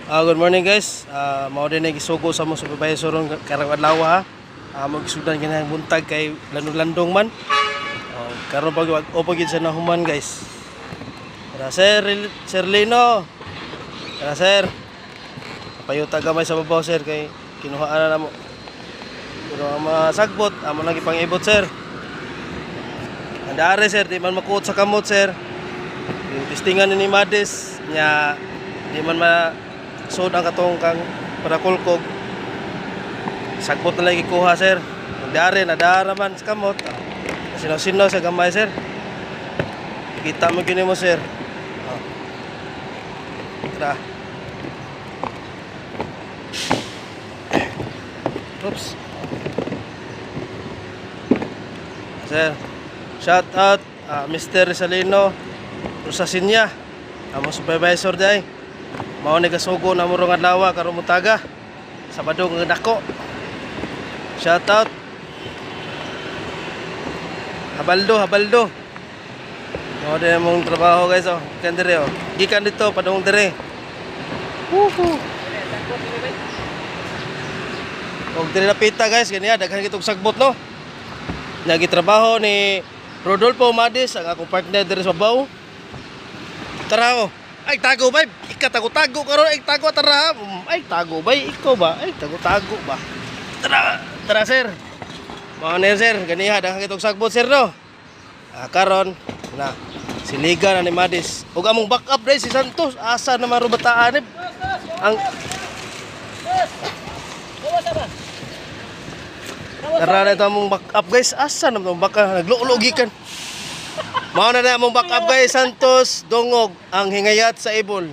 Good morning guys. Mao din isugo sa mga supervisor ng karang adlaw ha. Magsudan kinahang buntag kay landong-landong man. Karon pag opagid sa nahuman guys. Tara Sir Lino. Tara sir. Payuta gamay sa babaw sir kay kinuhaan na mo. Pero ang mga sagbot amo lang ipang-ibot sir. Andare sir, di man makuot sa kamot sir. Yung testingan ni Madis nya di man sud ang katong kang parakulkog. Sagbot na lagi kuha sir. Nagdare nadara man sa kamot. Sino-sino sa gamay sir. Kita mo gini mo sir. Tara. Oops. Sir, shout out Mr. Risalino Rosasinya. Amo supervisor day. Mao ni kasugo na murong adlaw karon mutaga. Sabado nga dako. Shout out. Habaldo. Mao din mong trabaho guys oh. Gikan dire oh. Gikan dito padung dire. Woohoo. Og dire na pita guys kaniya daghan kitong sagbot no. Nagitrabaho ni Rodolfo Madis ang akong partner dire sa baw. Tara oh. Ay tago bay, ikatago-tago karon ay tago tara. Ay tago bay, ikaw ba? Ay tago-tago ba? Tara sir. Mao ni sir, ganiha daghan kitong sagbot sir no. Karon na siliga na ni Madis. Ug among backup dai si Santos, asa na marubataan ang Tara na ito among backup guys, asa na itong baka nagluulogikan. Mao na among backup guys, Santos Dongog ang hingayat sa ibol.